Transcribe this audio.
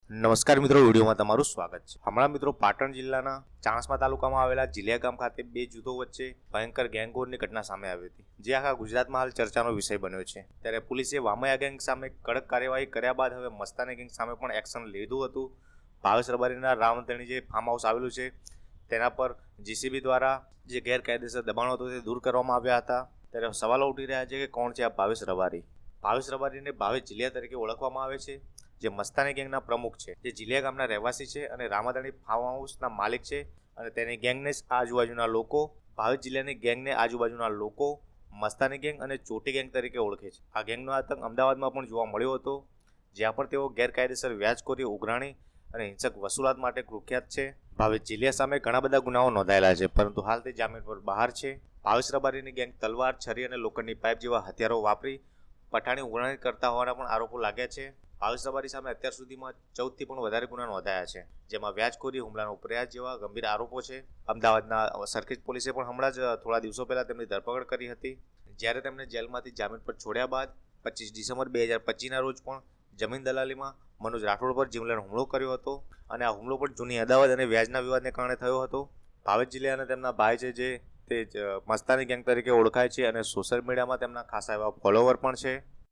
નમસ્કાર મિત્રો, વિડીયોમાં તમારું સ્વાગત છે। હમણાં મિત્રો પાટણ જિલ્લાના ચાણસ્મા તાલુકામાં આવેલા જીલિયા ગામ ખાતે બે જૂથો વચ્ચે ભયંકર ગેંગવોરની ઘટના સામે આવી હતી, જે આખા ગુજરાતમાં હાલ ચર્ચાનો વિષય બન્યો છે। ત્યારે પોલીસે વામૈયા ગેંગ સામે કડક કાર્યવાહી કર્યા બાદ હવે મસ્તાની ગેંગ સામે પણ એક્શન લીધું હતું। ભાવેશ રબારીના રામધણી જે ફાર્મ હાઉસ આવેલું છે તેના પર જીસીબી દ્વારા જે ગેરકાયદેસર દબાણો હતું તે દૂર કરવામાં આવ્યા હતા। ત્યારે સવાલો ઉઠી રહ્યા છે કે કોણ છે આ ભાવેશ રબારી। ભાવેશ રબારીને ભાવેશ જીલિયા તરીકે ઓળખવામાં આવે છે, જે મસ્તાની ગેંગના પ્રમુખ છે, જે જીલિયા ગામના રહેવાસી છે અને રામાધણી ફાર્મ હાઉસના માલિક છે। અને તેની ગેંગને આજુબાજુના લોકો, ભાવેશ જિલ્લાની ગેંગને આજુબાજુના લોકો મસ્તાની ગેંગ અને ચોટી ગેંગ તરીકે ઓળખે છે। આ ગેંગનો આતંક અમદાવાદમાં પણ જોવા મળ્યો હતો, જ્યાં પણ તેઓ ગેરકાયદેસર વ્યાજખોરી, ઉઘરાણી અને હિંસક વસૂલાત માટે કુખ્યાત છે। ભાવેશ જિલિયા સામે ઘણા બધા ગુનાઓ નોંધાયેલા છે, પરંતુ હાલ તે જામીન પર બહાર છે। ભાવેશ રબારીની ગેંગ તલવાર, છરી અને લોખંડની પાઇપ જેવા હથિયારો વાપરી પઠાણી ઉઘરાણી કરતા હોવાના પણ આરોપો લાગ્યા છે। ભાવેશ રબારી સામે અત્યાર સુધીમાં 14થી પણ વધારે ગુના નોંધાયા છે, જેમાં વ્યાજખોરી, હુમલાનો પ્રયાસ જેવા ગંભીર આરોપો છે। અમદાવાદના સર્કિટ પોલીસે પણ હમણાં જ થોડા દિવસો પહેલા તેમની ધરપકડ કરી હતી, જ્યારે તેમને જેલમાંથી જામીન પર છોડ્યા બાદ 25 ડિસેમ્બર 2025ના રોજ પણ જમીન દલાલીમાં મનોજ રાઠોડ પર જીવલેણ હુમલો કર્યો હતો, અને આ હુમલો પણ જૂની અદાવત અને વ્યાજના વિવાદને કારણે થયો હતો। ભાવેશ જિલ્લા અને તેમના ભાઈ છે, જે તે મસ્તાની ગેંગ તરીકે ઓળખાય છે અને સોશિયલ મીડિયામાં તેમના ખાસા એવા ફોલોવર પણ છે।